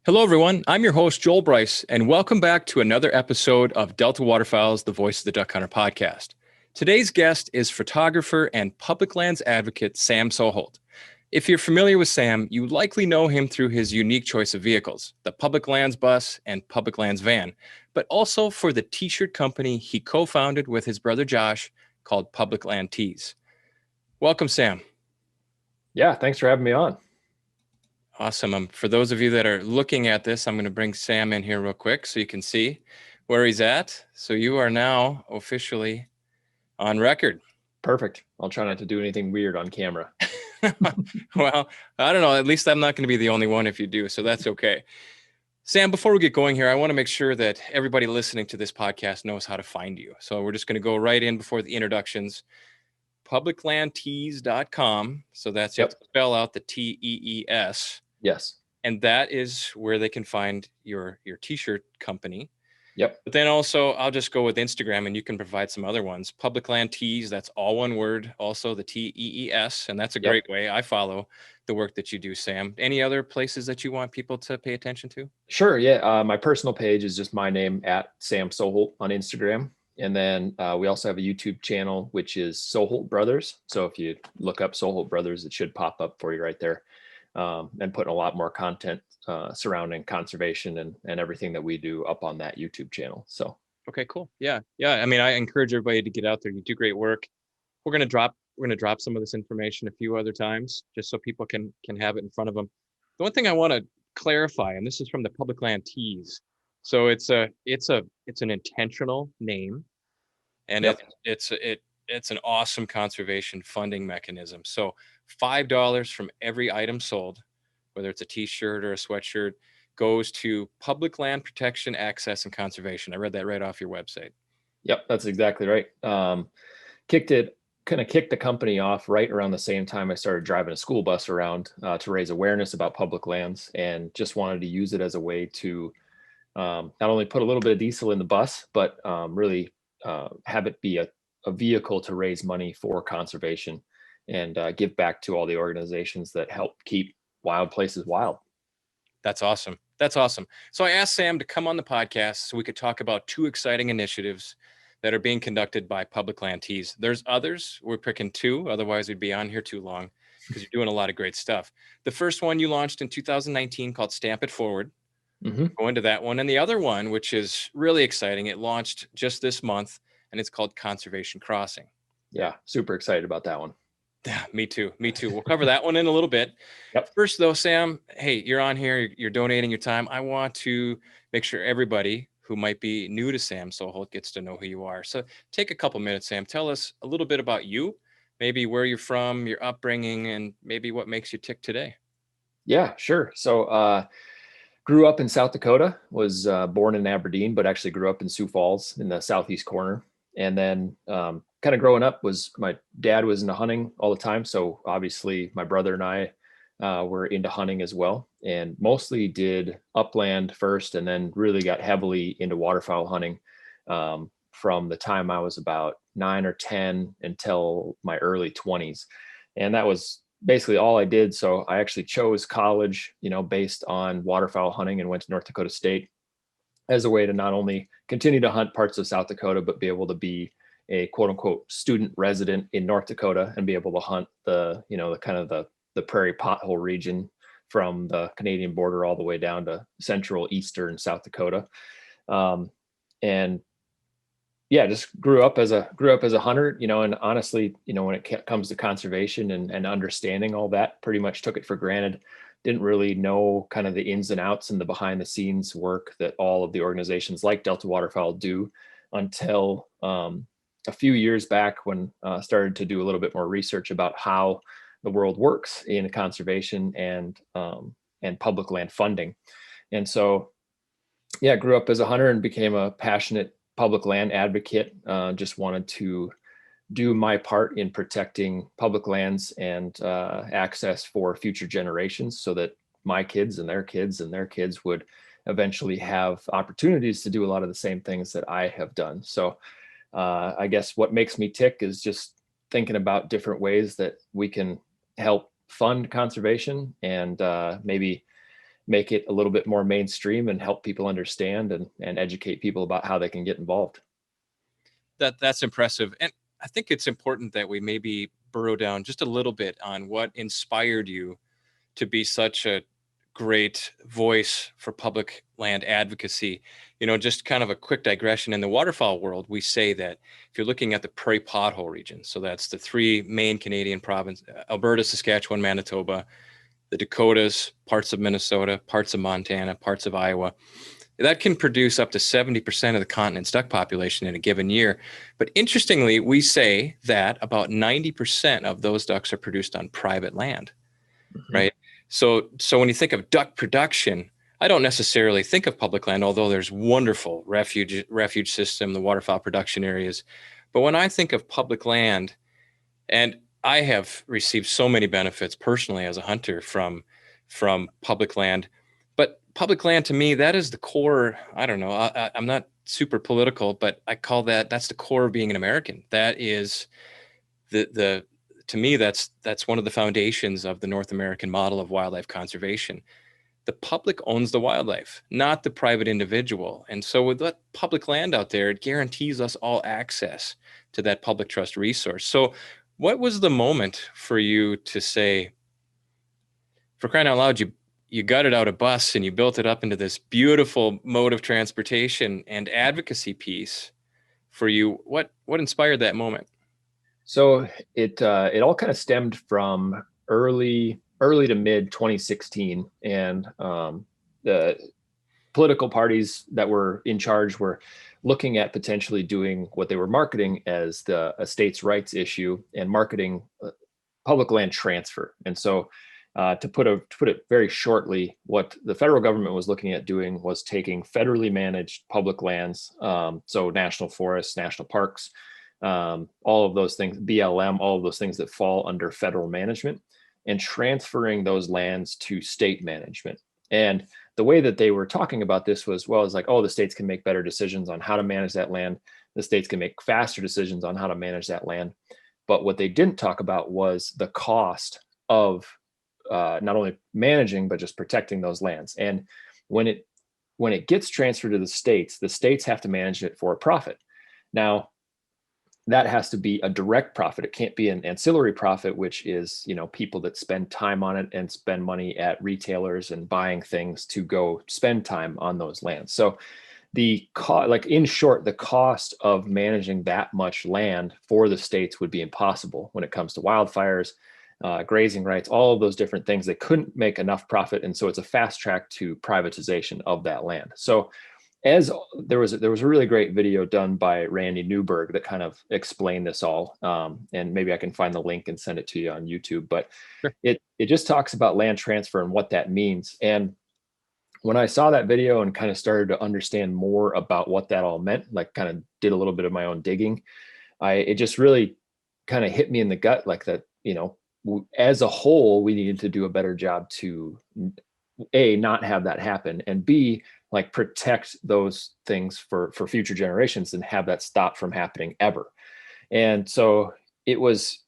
Hello, everyone. I'm your host, Joel Bryce, and welcome back to another episode of Delta Waterfowl's The Voice of the Duck Hunter podcast. Today's guest is photographer and public lands advocate Sam Soholt. If you're familiar with Sam, you likely know him through his unique choice of vehicles, the public lands bus and public lands van, but also for the t-shirt company he co-founded with his brother Josh called Public Land Tees. Welcome, Sam. Yeah, thanks for having me on. Awesome. For those of you that are looking at this, I'm going to bring Sam in here real quick so you can see where he's at. So you are now officially on record. Perfect. I'll try not to do anything weird on camera. Well, I don't know. At least I'm not going to be the only one if you do. So that's okay. Sam, before we get going here, I want to make sure that everybody listening to this podcast knows how to find you. So we're just going to go right in before the introductions. Publiclandtees.com. So that's you have to spell out the Tees. Yes. And that is where they can find your t-shirt company. Yep. But then also, I'll just go with Instagram, and you can provide some other ones. Public Land Tees, that's all one word. Also the Tees, and that's a great way. I follow the work that you do, Sam. Any other places that you want people to pay attention to? Sure. Yeah. My personal page is just my name at Sam Soholt on Instagram. And then we also have a YouTube channel, which is Soholt Brothers. So if you look up Soholt Brothers, it should pop up for you right there. And putting a lot more content surrounding conservation and everything that we do up on that YouTube channel. So, okay, cool. Yeah. I mean, I encourage everybody to get out there. You do great work. We're going to drop some of this information a few other times just so people can have it in front of them. The one thing I want to clarify, and this is from the Public Land Tees. So it's an intentional name, and it's an awesome conservation funding mechanism. So $5 from every item sold, whether it's a t-shirt or a sweatshirt, goes to public land protection, access, and conservation. I read that right off your website. Yep, that's exactly right. Kicked the company off right around the same time I started driving a school bus around to raise awareness about public lands, and just wanted to use it as a way to not only put a little bit of diesel in the bus, but really have it be a vehicle to raise money for conservation and give back to all the organizations that help keep wild places wild. That's awesome. So I asked Sam to come on the podcast so we could talk about two exciting initiatives that are being conducted by Public Land Tees. There's others. We're picking two. Otherwise, we'd be on here too long because you're doing a lot of great stuff. The first one you launched in 2019 called Stamp It Forward. Mm-hmm. Go into that one. And the other one, which is really exciting, it launched just this month, and it's called Conservation Crossing. Yeah, super excited about that one. Yeah, me too. We'll cover that one in a little bit. Yep. First, though, Sam, hey, you're on here. You're donating your time. I want to make sure everybody who might be new to Sam Soholt gets to know who you are. So take a couple minutes, Sam. Tell us a little bit about you, maybe where you're from, your upbringing, and maybe what makes you tick today. Yeah, sure. So grew up in South Dakota, was born in Aberdeen, but actually grew up in Sioux Falls in the southeast corner. And then kind of growing up, my dad was into hunting all the time. So obviously my brother and I were into hunting as well, and mostly did upland first, and then really got heavily into waterfowl hunting from the time I was about 9 or 10 until my early 20s. And that was basically all I did. So I actually chose college, based on waterfowl hunting, and went to North Dakota State as a way to not only continue to hunt parts of South Dakota, but be able to be a quote unquote student resident in North Dakota and be able to hunt the prairie pothole region from the Canadian border all the way down to central, eastern South Dakota. And yeah, just grew up as a hunter, and honestly, when it comes to conservation and understanding all that, pretty much took it for granted. Didn't really know kind of the ins and outs and the behind the scenes work that all of the organizations like Delta Waterfowl do until a few years back when I started to do a little bit more research about how the world works in conservation and public land funding. And so, yeah, grew up as a hunter and became a passionate public land advocate. Just wanted to do my part in protecting public lands and access for future generations, so that my kids and their kids and their kids would eventually have opportunities to do a lot of the same things that I have done. So I guess what makes me tick is just thinking about different ways that we can help fund conservation and maybe make it a little bit more mainstream and help people understand and educate people about how they can get involved. That's impressive. And I think it's important that we maybe burrow down just a little bit on what inspired you to be such a great voice for public land advocacy. Just kind of a quick digression. In the waterfowl world, we say that if you're looking at the prairie pothole region, so that's the three main Canadian provinces, Alberta, Saskatchewan, Manitoba, the Dakotas, parts of Minnesota, parts of Montana, parts of Iowa, that can produce up to 70% of the continent's duck population in a given year. But interestingly, we say that about 90% of those ducks are produced on private land, right? So when you think of duck production, I don't necessarily think of public land, although there's wonderful refuge system, the waterfowl production areas. But when I think of public land, and I have received so many benefits personally as a hunter from public land, but public land to me, that is the core. I don't know. I'm not super political, but I call that's the core of being an American. That is to me, that's one of the foundations of the North American model of wildlife conservation. The public owns the wildlife, not the private individual. And so with that public land out there, it guarantees us all access to that public trust resource. So what was the moment for you to say, for crying out loud, you gutted out a bus and you built it up into this beautiful mode of transportation and advocacy piece for you? What inspired that moment? So it all kind of stemmed from early to mid 2016, and the political parties that were in charge were looking at potentially doing what they were marketing as a states' rights issue and marketing public land transfer. And so to put it very shortly, what the federal government was looking at doing was taking federally managed public lands, so national forests, national parks, all of those things, BLM, all of those things that fall under federal management, and transferring those lands to state management. And the way that they were talking about this was, well, it's like, oh, the states can make better decisions on how to manage that land. The states can make faster decisions on how to manage that land. But what they didn't talk about was the cost of not only managing, but just protecting those lands. And when it gets transferred to the states have to manage it for a profit. Now, that has to be a direct profit. It can't be an ancillary profit, which is, people that spend time on it and spend money at retailers and buying things to go spend time on those lands. So in short, the cost of managing that much land for the states would be impossible when it comes to wildfires, grazing rights, all of those different things. They couldn't make enough profit. And so it's a fast track to privatization of that land. So as there was a really great video done by Randy Newberg that kind of explained this all, and maybe I can find the link and send it to you on YouTube. But Sure. it just talks about land transfer and what that means. And when I saw that video and kind of started to understand more about what that all meant, like kind of did a little bit of my own digging, it just really kind of hit me in the gut, like that, as a whole, we needed to do a better job to A, not have that happen, and B, like protect those things for future generations and have that stop from happening ever. And so it was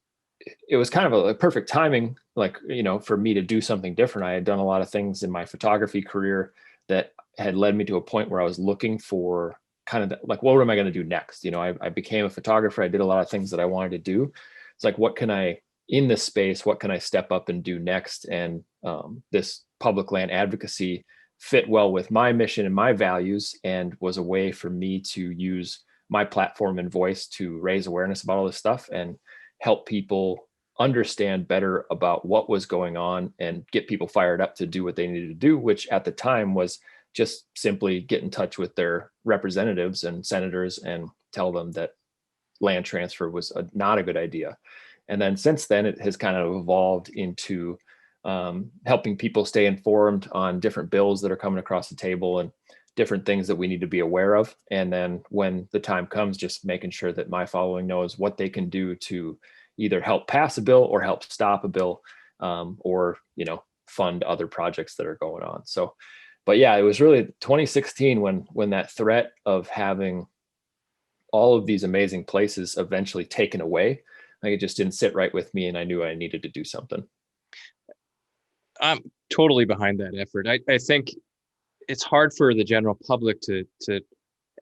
kind of a perfect timing, like, for me to do something different. I had done a lot of things in my photography career that had led me to a point where I was looking for kind of like, what am I going to do next? I became a photographer. I did a lot of things that I wanted to do. It's like, what can I, in this space, what can I step up and do next? And this public land advocacy fit well with my mission and my values, and was a way for me to use my platform and voice to raise awareness about all this stuff and help people understand better about what was going on and get people fired up to do what they needed to do, which at the time was just simply get in touch with their representatives and senators and tell them that land transfer was not a good idea. And then since then, it has kind of evolved into helping people stay informed on different bills that are coming across the table and different things that we need to be aware of. And then when the time comes, just making sure that my following knows what they can do to either help pass a bill or help stop a bill, or, fund other projects that are going on. So, but yeah, it was really 2016 when that threat of having all of these amazing places eventually taken away, like, it just didn't sit right with me, and I knew I needed to do something. I'm totally behind that effort. I think it's hard for the general public to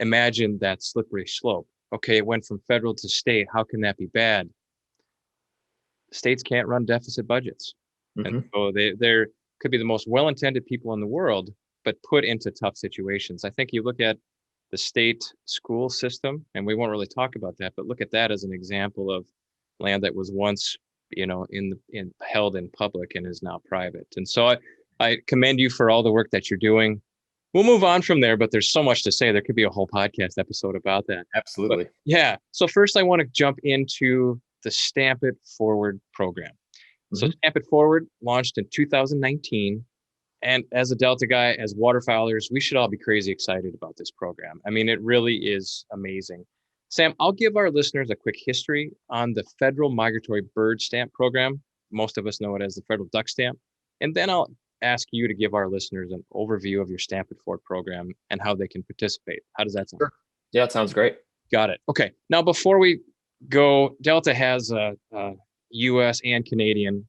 imagine that slippery slope. Okay, it went from federal to state. How can that be bad? States can't run deficit budgets. And Hmm. so they're could be the most well-intended people in the world, but put into tough situations. I think you look at the state school system, and we won't really talk about that, but look at that as an example of land that was once, in held in public and is now private. And so I commend you for all the work that you're doing. We'll move on from there, but there's so much to say. There could be a whole podcast episode about that. But Absolutely. yeah, so first I want to jump into the Stamp It Forward program. So Hmm. Stamp It Forward launched in 2019. And as a Delta guy, as waterfowlers, we should all be crazy excited about this program. I mean, it really is amazing. Sam, I'll give our listeners a quick history on the Federal Migratory Bird Stamp Program. Most of us know it as the Federal Duck Stamp. And then I'll ask you to give our listeners an overview of your Stamp It Forward program and how they can participate. How does that sound? Sure. Yeah, it sounds great. Got it. Okay. Now, before we go, Delta has a US and Canadian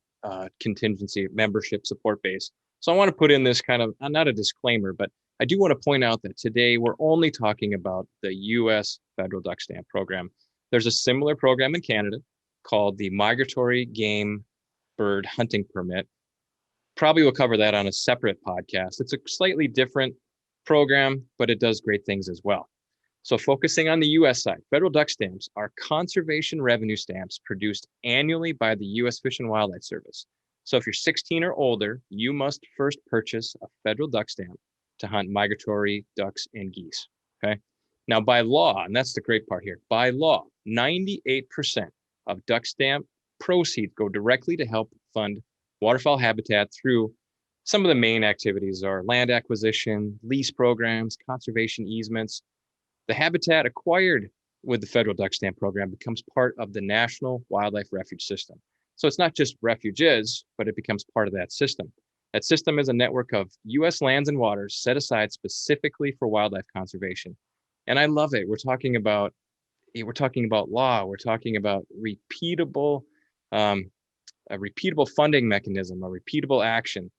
contingency membership support base. So I want to put in this kind of, not a disclaimer, but I do want to point out that today we're only talking about the US Federal Duck Stamp Program. There's a similar program in Canada called the Migratory Game Bird Hunting Permit. Probably we'll cover that on a separate podcast. It's a slightly different program, but it does great things as well. So focusing on the US side, federal duck stamps are conservation revenue stamps produced annually by the US Fish and Wildlife Service. So if you're 16 or older, you must first purchase a federal duck stamp to hunt migratory ducks and geese. Okay. Now, by law, and that's the great part here, by law, 98% of duck stamp proceeds go directly to help fund waterfowl habitat through some of the main activities are land acquisition, lease programs, conservation easements. The habitat acquired with the federal duck stamp program becomes part of the National Wildlife Refuge System. So it's not just refuges, but it becomes part of that system. That system is a network of US lands and waters set aside specifically for wildlife conservation. And I love it. We're talking about law, we're talking about um, a repeatable funding mechanism, a repeatable action.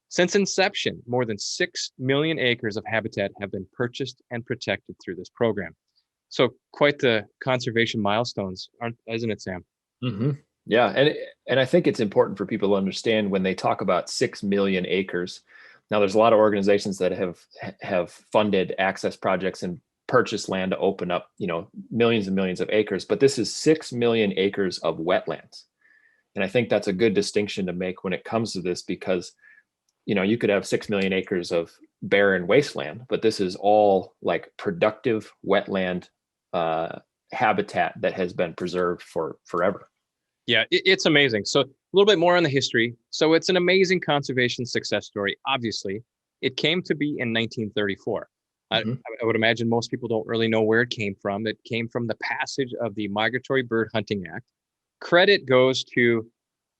Since inception, more than 6 million acres of habitat have been purchased and protected through this program. So quite the conservation milestones, isn't it, Sam? Hmm. Yeah, and I think it's important for people to understand when they talk about 6 million acres. Now, there's a lot of organizations that have funded access projects and purchased land to open up, millions and millions of acres. But this is 6 million acres of wetlands, and I think that's a good distinction to make when it comes to this because you could have 6 million acres of barren wasteland, but this is all like productive wetland habitat that has been preserved for forever. Yeah, it's amazing. So a little bit more on the history. So it's an amazing conservation success story. Obviously, it came to be in 1934. Mm-hmm. I would imagine most people don't really know where it came from. It came from the passage of the Migratory Bird Hunting Act. Credit goes to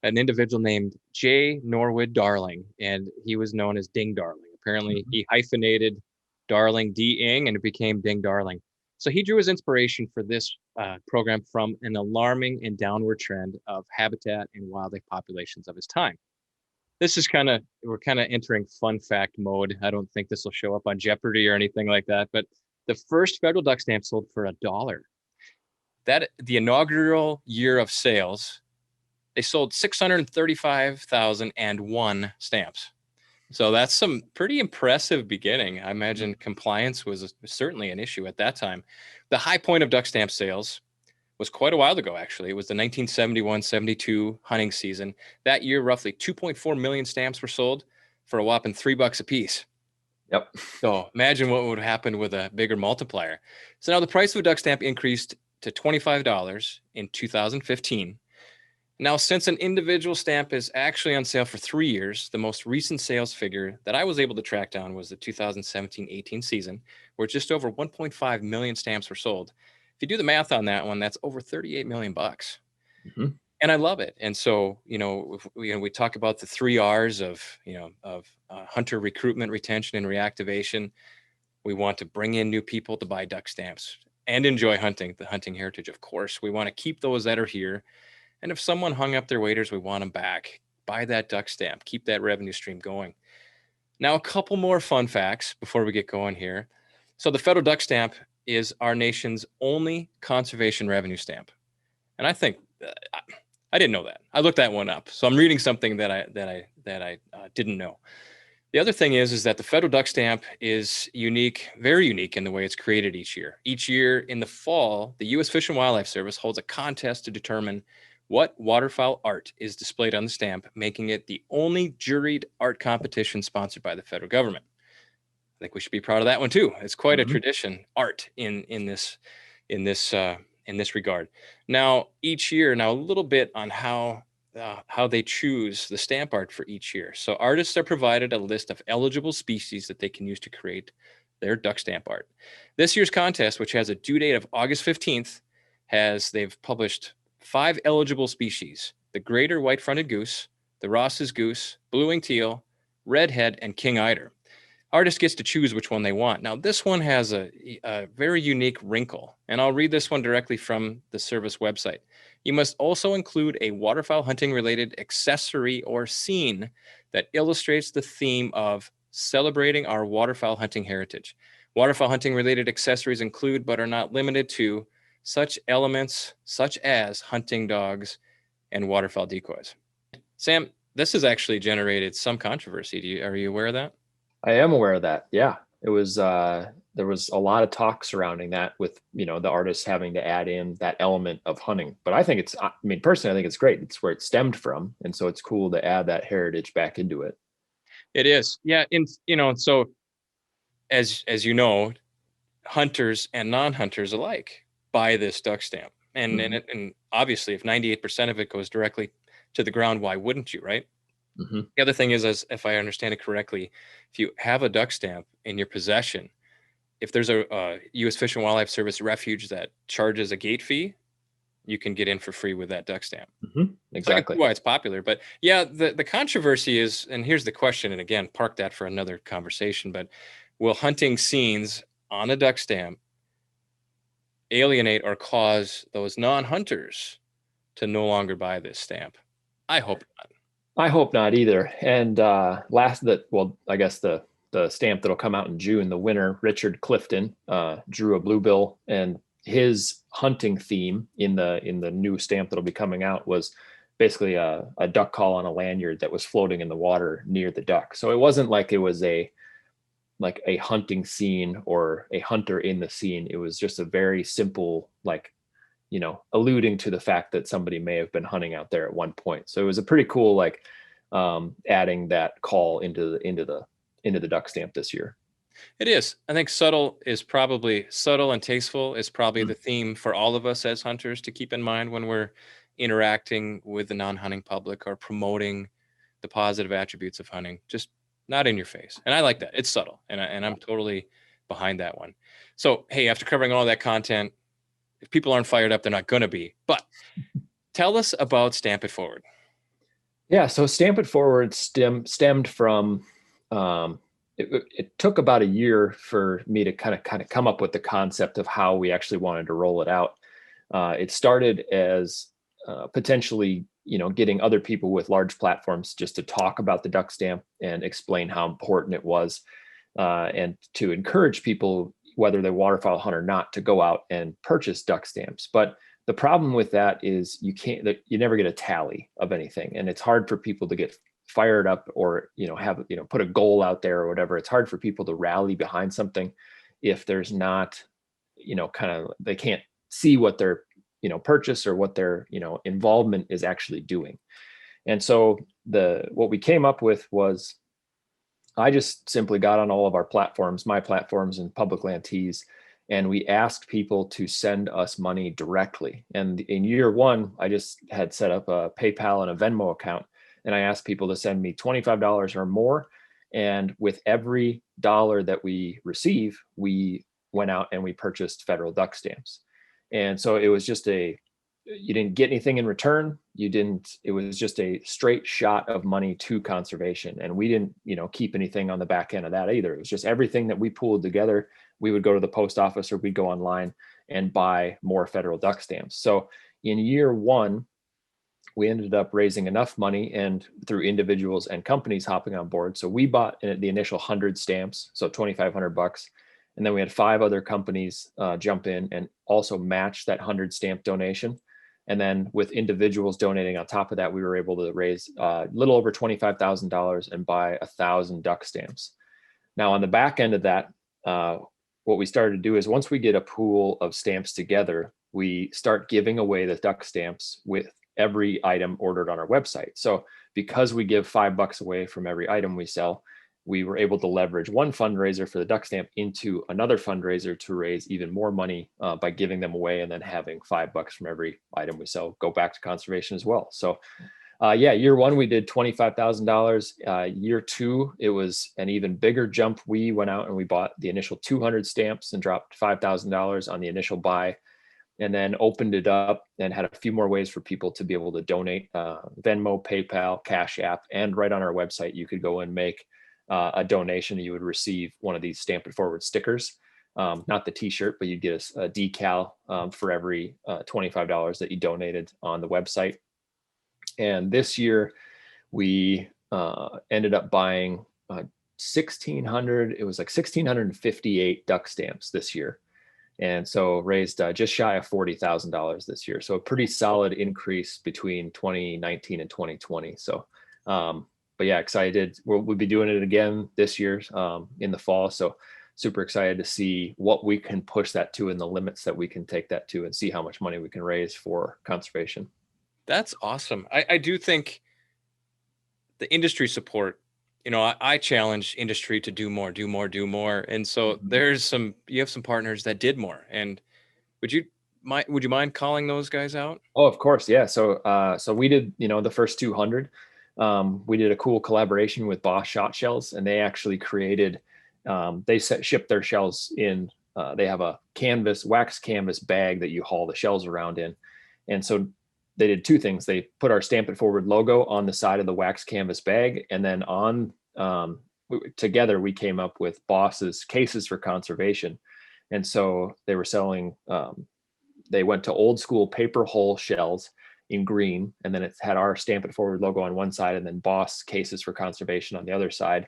an individual named J. Norwood Darling, and he was known as Ding Darling. Apparently, he hyphenated Darling D-ing, and it became Ding Darling. So he drew his inspiration for this program from an alarming and downward trend of habitat and wildlife populations of his time. This is we're kind of entering fun fact mode. I don't think this will show up on Jeopardy or anything like that, but the first federal duck stamp sold for $1. That the inaugural year of sales, they sold 635,001 stamps. So that's some pretty impressive beginning. I imagine compliance was certainly an issue at that time. The high point of duck stamp sales was quite a while ago, actually. It was the 1971-72 hunting season. That year, roughly 2.4 million stamps were sold for a whopping $3 a piece. Yep. So imagine what would happen with a bigger multiplier. So now the price of a duck stamp increased to $25 in 2015. Now, since an individual stamp is actually on sale for 3 years, the most recent sales figure that I was able to track down was the 2017-18 season, where just over 1.5 million stamps were sold. If you do the math on that one, that's over 38 million bucks. Mm-hmm. And I love it. And so, we talk about the 3 R's of hunter recruitment, retention, and reactivation. We want to bring in new people to buy duck stamps and enjoy hunting, the hunting heritage, of course. We want to keep those that are here. And if someone hung up their waders, we want them back buy that duck stamp, keep that revenue stream going. Now, a couple more fun facts before we get going here. So the federal duck stamp is our nation's only conservation revenue stamp. And I think I didn't know that. I looked that one up. So I'm reading something that I didn't know. The other thing is that the federal duck stamp is unique, very unique in the way it's created each year. Each year in the fall, the U.S. Fish and Wildlife Service holds a contest to determine what waterfowl art is displayed on the stamp, making it the only juried art competition sponsored by the federal government. I think we should be proud of that one too. It's quite a tradition, art in this regard. Now, each year, a little bit on how they choose the stamp art for each year. So artists are provided a list of eligible species that they can use to create their duck stamp art. This year's contest, which has a due date of August 15th, they've published 5 eligible species: the greater white-fronted goose, the Ross's goose, blue-winged teal, redhead, and king eider. Artist gets to choose which one they want. Now, this one has a very unique wrinkle, and I'll read this one directly from the service website. You must also include a waterfowl hunting related accessory or scene that illustrates the theme of celebrating our waterfowl hunting heritage. Waterfowl hunting related accessories include, but are not limited to, such elements such as hunting dogs and waterfowl decoys. Sam, this has actually generated some controversy. Are you aware of that? I am aware of that. Yeah, it was. There was a lot of talk surrounding that, with the artists having to add in that element of hunting. But I think personally, I think it's great. It's where it stemmed from, and so it's cool to add that heritage back into it. It is, yeah. So as you know, hunters and non-hunters alike buy this duck stamp, and and obviously, if 98% of it goes directly to the ground, why wouldn't you, right? The other thing is, as if I understand it correctly, if you have a duck stamp in your possession, if there's a U.S. Fish and Wildlife Service refuge that charges a gate fee, you can get in for free with that duck stamp. Exactly. So why it's popular. But yeah, the controversy is, and here's the question, and again, park that for another conversation, but will hunting scenes on a duck stamp alienate or cause those non-hunters to no longer buy this stamp? I hope not. I hope not either. And I guess the stamp that'll come out in June, the winner, Richard Clifton, drew a bluebill, and his hunting theme in the new stamp that'll be coming out was basically a duck call on a lanyard that was floating in the water near the duck. So it wasn't like it was a hunting scene or a hunter in the scene. It was just a very simple, alluding to the fact that somebody may have been hunting out there at one point. So it was a pretty cool, adding that call into the duck stamp this year. It is. I think subtle and tasteful is probably the theme for all of us as hunters to keep in mind when we're interacting with the non-hunting public or promoting the positive attributes of hunting. Just not in your face. And I like that. It's subtle. And I'm totally behind that one. So, hey, after covering all that content, if people aren't fired up, they're not going to be. But tell us about Stamp It Forward. Yeah, so Stamp It Forward stemmed from, it took about a year for me to kind of come up with the concept of how we actually wanted to roll it out. It started as potentially, getting other people with large platforms just to talk about the duck stamp and explain how important it was, and to encourage people, whether they waterfowl hunt or not, to go out and purchase duck stamps. But the problem with that is you never get a tally of anything, and it's hard for people to get fired up or put a goal out there or whatever. It's hard for people to rally behind something if there's not they can't see what their purchase or what their involvement is actually doing. And so what we came up with was, I just simply got on all of our platforms, my platforms and Public Land Tees, and we asked people to send us money directly. And in year one, I just had set up a PayPal and a Venmo account, and I asked people to send me $25 or more. And with every dollar that we receive, we went out and we purchased federal duck stamps. And so it was just you didn't get anything in return. It was just a straight shot of money to conservation. And we didn't, keep anything on the back end of that either. It was just everything that we pooled together. We would go to the post office or we'd go online and buy more federal duck stamps. So in year one, we ended up raising enough money and through individuals and companies hopping on board. So we bought the initial 100 stamps, so $2,500. And then we had 5 other companies jump in and also match that 100 stamp donation. And then with individuals donating on top of that, we were able to raise a little over $25,000 and buy 1,000 duck stamps. Now on the back end of that, what we started to do is once we get a pool of stamps together, we start giving away the duck stamps with every item ordered on our website. So because we give $5 away from every item we sell, we were able to leverage one fundraiser for the duck stamp into another fundraiser to raise even more money by giving them away and then having $5 from every item we sell go back to conservation as well. So yeah, year 1, we did $25,000. Year 2, it was an even bigger jump. We went out and we bought the initial 200 stamps and dropped $5,000 on the initial buy, and then opened it up and had a few more ways for people to be able to donate, Venmo, PayPal, Cash App, and right on our website, you could go and make a donation. You would receive one of these Stamp It Forward stickers, not the t-shirt, but you'd get a decal for every $25 that you donated on the website. And this year we ended up buying 1,600, it was like 1,658 duck stamps this year. And so raised just shy of $40,000 this year. So a pretty solid increase between 2019 and 2020. So, but yeah, excited. We'll be doing it again this year in the fall. So super excited to see what we can push that to and the limits that we can take that to and see how much money we can raise for conservation. That's awesome. I do think the industry support, I challenge industry to do more. And so you have some partners that did more. And would you mind calling those guys out? Oh, of course. Yeah. So we did, the first 200. We did a cool collaboration with Boss Shot Shells, and they actually created, shipped their shells in, they have a wax canvas bag that you haul the shells around in. And so they did 2 things. They put our Stamp It Forward logo on the side of the wax canvas bag. And then together we came up with Boss's Cases for Conservation. And so they were selling, they went to old school paper hull shells in green, and then it had our Stamp It Forward logo on one side and then Boss Cases for Conservation on the other side.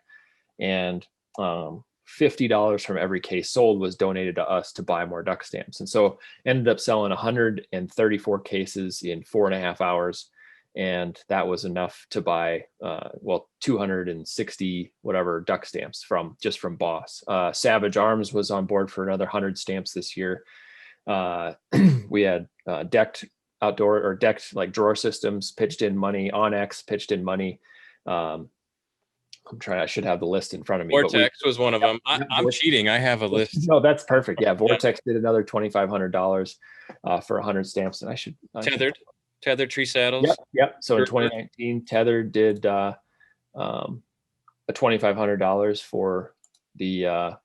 And $50 from every case sold was donated to us to buy more duck stamps. And so ended up selling 134 cases in 4.5 hours. And that was enough to buy, 260 whatever duck stamps from Boss. Savage Arms was on board for another 100 stamps this year. We had decked like drawer systems pitched in money. Onyx pitched in money. I should have the list in front of me. Vortex was one of them. I'm cheating. I have a list. No, that's perfect. Yeah. Vortex did another $2,500 for 100 stamps. And Tethered Tree Saddles. Yep. So in 2019, Tethered did a $2,500 for the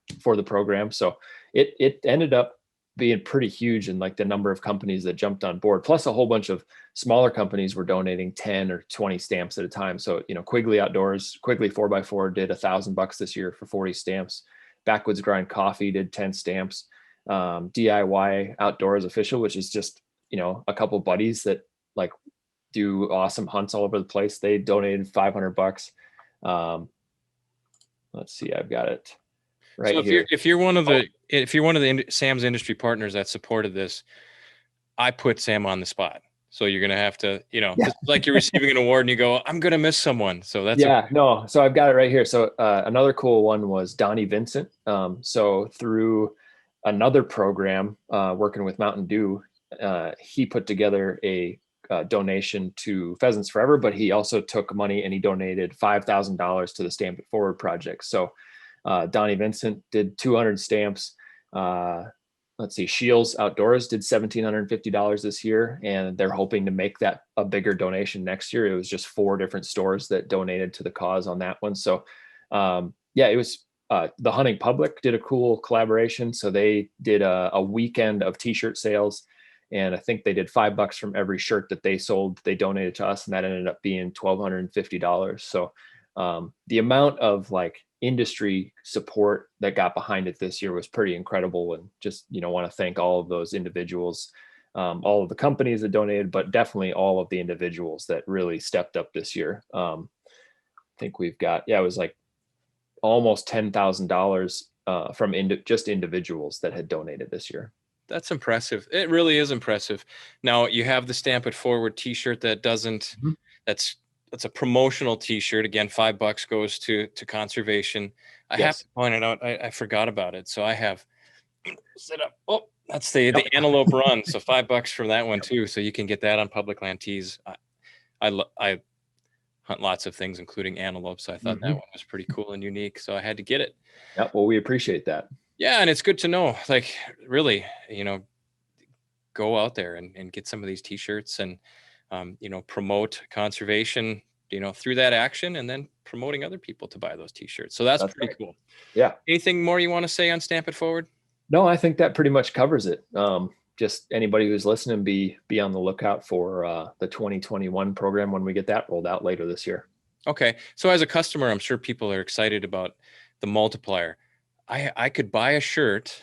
program. So it ended up being pretty huge, and like the number of companies that jumped on board, plus a whole bunch of smaller companies were donating 10 or 20 stamps at a time. So, Quigley Outdoors, Quigley 4x4 did $1,000 this year for 40 stamps. Backwoods Grind Coffee did 10 stamps. DIY Outdoors Official, which is just, a couple buddies that like do awesome hunts all over the place. They donated $500. Let's see, I've got it right here. If you're one of the Sam's industry partners that supported this, I put Sam on the spot. So you're going to have to, it's like you're receiving an award and you go, I'm going to miss someone. So that's no. So I've got it right here. So another cool one was Donnie Vincent. So through another program working with Mountain Dew, he put together a donation to Pheasants Forever, but he also took money and he donated $5,000 to the Stamp It Forward project. So Donnie Vincent did 200 stamps. Let's see, Shields Outdoors did $1,750 this year, and they're hoping to make that a bigger donation next year. It was just 4 different stores that donated to the cause on that one. So it was the Hunting Public did a cool collaboration. So they did a weekend of t-shirt sales, and I think they did $5 from every shirt that they sold. They donated to us, and that ended up being $1,250. So the amount of like industry support that got behind it this year was pretty incredible, and just want to thank all of those individuals all of the companies that donated, but definitely all of the individuals that really stepped up this year. I think we've got, it was like almost $10,000 from just individuals that had donated this year. That's impressive. It really is impressive. Now you have the Stamp It Forward t-shirt that doesn't, that's a promotional t-shirt. Again, $5 goes to conservation. I have to point it out. I forgot about it. So I have set up. Oh, that's the antelope run. So $5 for that one too. So you can get that on Public Land Tees. I hunt lots of things, including antelope. So I thought that one was pretty cool and unique. So I had to get it. Yeah. Well, we appreciate that. Yeah. And it's good to know, like, really, go out there and get some of these t-shirts and, promote conservation, through that action, and then promoting other people to buy those t-shirts. So that's pretty cool. Yeah. Anything more you want to say on Stamp It Forward? No, I think that pretty much covers it. Just anybody who's listening, be on the lookout for the 2021 program when we get that rolled out later this year. Okay. So as a customer, I'm sure people are excited about the multiplier. I could buy a shirt,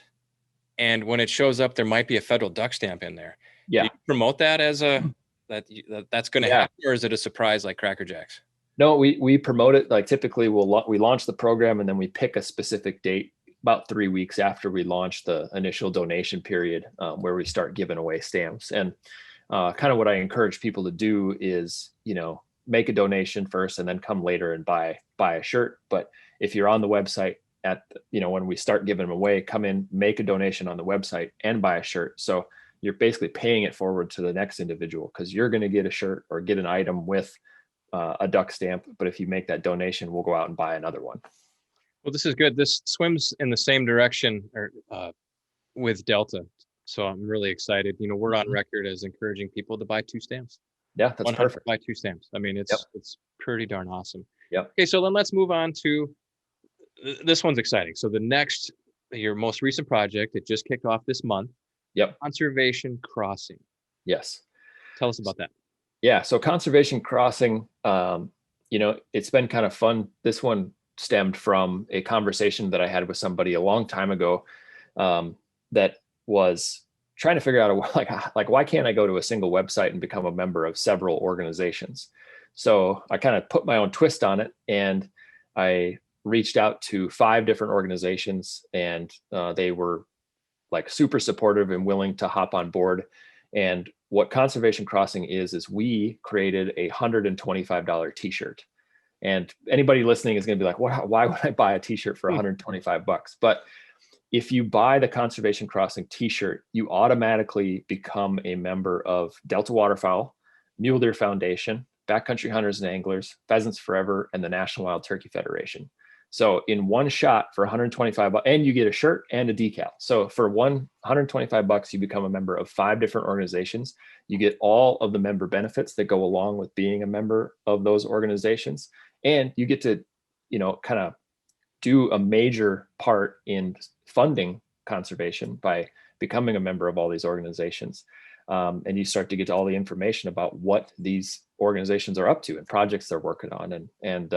and when it shows up, there might be a federal duck stamp in there. Yeah. Do you promote that as that's going to happen, or is it a surprise like Cracker Jacks? No, we promote it. Like typically we launch the program, and then we pick a specific date about 3 weeks after we launch the initial donation period, where we start giving away stamps. And kind of what I encourage people to do is, make a donation first and then come later and buy a shirt. But if you're on the website when we start giving them away, come in, make a donation on the website and buy a shirt. So you're basically paying it forward to the next individual, because you're going to get a shirt or get an item with a duck stamp. But if you make that donation, we'll go out and buy another one. Well, this is good. This swims in the same direction with Delta. So I'm really excited. We're on record as encouraging people to buy 2 stamps. Yeah, that's perfect. Buy 2 stamps. I mean, it's pretty darn awesome. Yep. Okay, so then let's move on to this one's exciting. So your most recent project, it just kicked off this month. Yep. Conservation Crossing. Yes. Tell us about that. Yeah. So Conservation Crossing, it's been kind of fun. This one stemmed from a conversation that I had with somebody a long time ago, that was trying to figure out like why can't I go to a single website and become a member of several organizations? So I kind of put my own twist on it, and I reached out to 5 different organizations, and they were like super supportive and willing to hop on board. And what Conservation Crossing is we created a $125 t-shirt. And anybody listening is going to be like, why would I buy a t-shirt for $125? But if you buy the Conservation Crossing t-shirt, you automatically become a member of Delta Waterfowl, Mule Deer Foundation, Backcountry Hunters and Anglers, Pheasants Forever, and the National Wild Turkey Federation. So in one shot for $125, and you get a shirt and a decal. So for $125, you become a member of 5 different organizations. You get all of the member benefits that go along with being a member of those organizations. And you get to, kind of do a major part in funding conservation by becoming a member of all these organizations. And you start to get all the information about what these organizations are up to and projects they're working on. And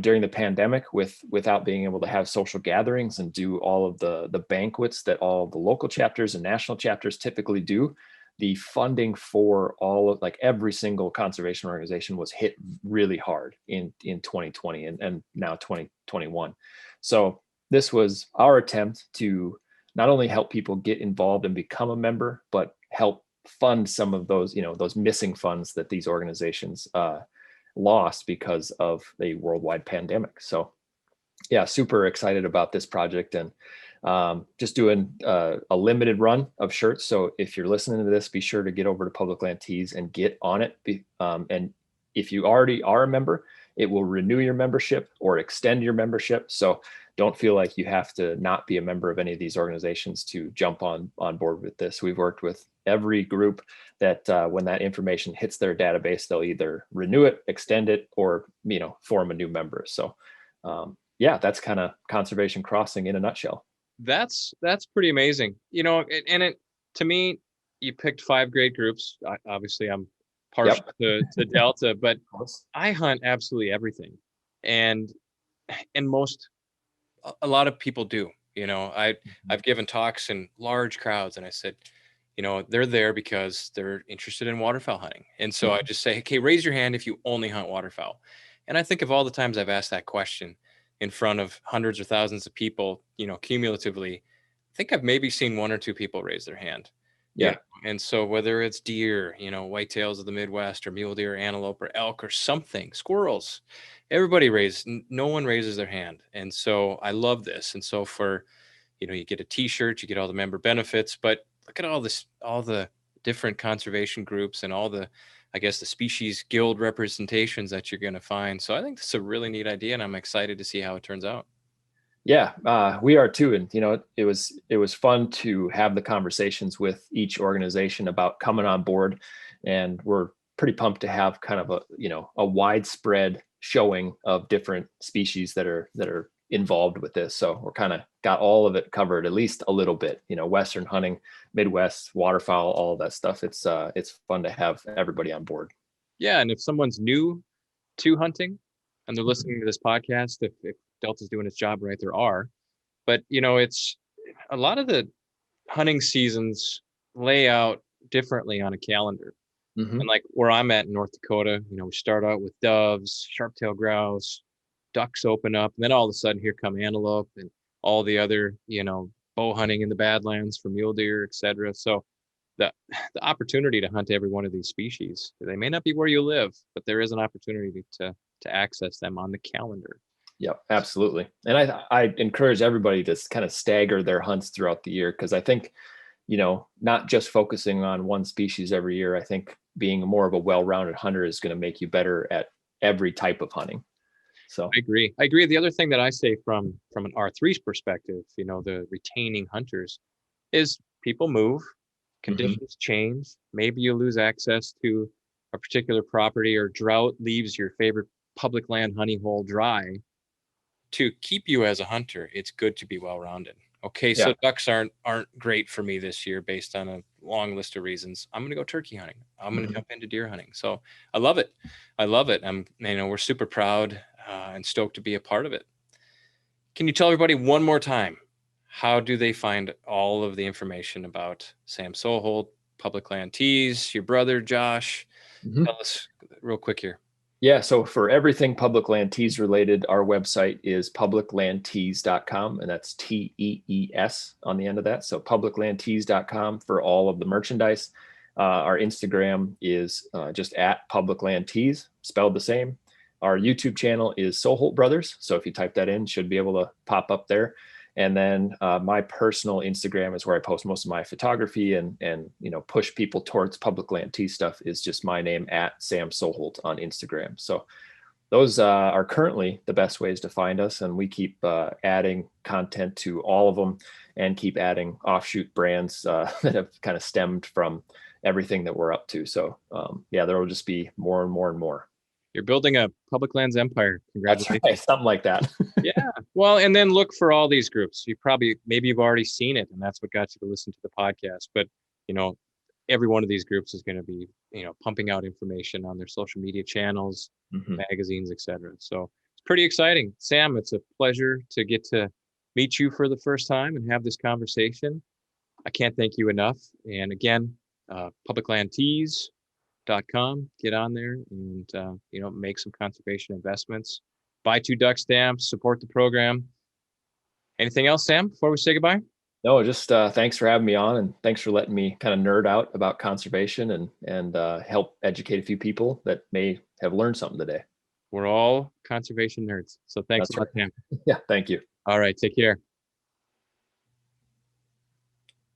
during the pandemic, without being able to have social gatherings and do all of the banquets that all the local chapters and national chapters typically do, the funding for all of every single conservation organization was hit really hard in 2020 and now 2021. So this was our attempt to not only help people get involved and become a member, but help fund some of those, those missing funds that these organizations lost because of a worldwide pandemic. So yeah, super excited about this project, and just doing a limited run of shirts. So if you're listening to this, be sure to get over to Public Land Tees and get on it. And if you already are a member, it will renew your membership or extend your membership. So don't feel like you have to not be a member of any of these organizations to jump on board with this. We've worked with every group that when that information hits their database, they'll either renew it, extend it, or form a new member. So yeah, that's kind of Conservation Crossing in a nutshell. That's pretty amazing. To me, you picked 5 great groups. Obviously, I'm partial to Delta, but I hunt absolutely everything, and a lot of people do. I've given talks in large crowds, and I said, they're there because they're interested in waterfowl hunting. And so I just say, okay, raise your hand if you only hunt waterfowl. And I think of all the times I've asked that question in front of hundreds or thousands of people, cumulatively, I think I've maybe seen one or two people raise their hand. Yeah. And so whether it's deer, whitetails of the Midwest, or mule deer, antelope, or elk, or something, squirrels, everybody no one raises their hand. And so I love this. And so you get a t-shirt, you get all the member benefits, but look at all the different conservation groups and all the, I guess, the species guild representations that you're going to find. So I think this is a really neat idea, and I'm excited to see how it turns out. Yeah, we are too. And, it was fun to have the conversations with each organization about coming on board. And we're pretty pumped to have kind of a widespread showing of different species that are involved with this. So we're kind of got all of it covered, at least a little bit, Western hunting, Midwest, waterfowl, all of that stuff. It's fun to have everybody on board. Yeah. And if someone's new to hunting and they're listening to this podcast, if Delta's doing its job right, there are, but it's a lot of the hunting seasons lay out differently on a calendar. And like where I'm at in North Dakota, we start out with doves, sharp-tailed grouse, ducks open up, and then all of a sudden here come antelope and all the other, bow hunting in the Badlands for mule deer, etc. So the opportunity to hunt every one of these species, they may not be where you live, but there is an opportunity to access them on the calendar. Yeah, absolutely. And I encourage everybody to kind of stagger their hunts throughout the year, because I think, not just focusing on one species every year. I think being more of a well-rounded hunter is going to make you better at every type of hunting. So I agree. The other thing that I say from an R3's perspective, the retaining hunters, is people move, conditions change. Maybe you lose access to a particular property, or drought leaves your favorite public land hunting hole dry. To keep you as a hunter, it's good to be well-rounded. Okay, so ducks aren't great for me this year based on a long list of reasons. I'm going to go turkey hunting. I'm going to jump into deer hunting. So I love it. We're super proud and stoked to be a part of it. Can you tell everybody one more time, how do they find all of the information about Sam Soholt, Public Land Tees, your brother, Josh? Tell us real quick here. Yeah, so for everything Public Land Tees related, our website is publiclandtees.com, and that's TEES on the end of that. So publiclandtees.com for all of the merchandise. Our Instagram is just at Public Land Tees, spelled the same. Our YouTube channel is Soholt Brothers. So if you type that in, should be able to pop up there. And then my personal Instagram is where I post most of my photography and push people towards Public Land Tees stuff, is just my name, at Sam Soholt on Instagram. So those are currently the best ways to find us, and we keep adding content to all of them and keep adding offshoot brands that have kind of stemmed from everything that we're up to. So there will just be more and more and more. You're building a public lands empire. Congratulations. That's right, something like that. Yeah. Well, and then look for all these groups. Maybe you've already seen it, and that's what got you to listen to the podcast. But, every one of these groups is going to be, pumping out information on their social media channels, magazines, etc. So it's pretty exciting. Sam, it's a pleasure to get to meet you for the first time and have this conversation. I can't thank you enough. And again, publiclandtees.com, get on there and make some conservation investments, buy 2 duck stamps, support the program. Anything else, Sam, before we say goodbye? No, just thanks for having me on, and thanks for letting me kind of nerd out about conservation and help educate a few people that may have learned something today. We're all conservation nerds, so thanks a lot, Sam. Yeah, thank you. All right, take care.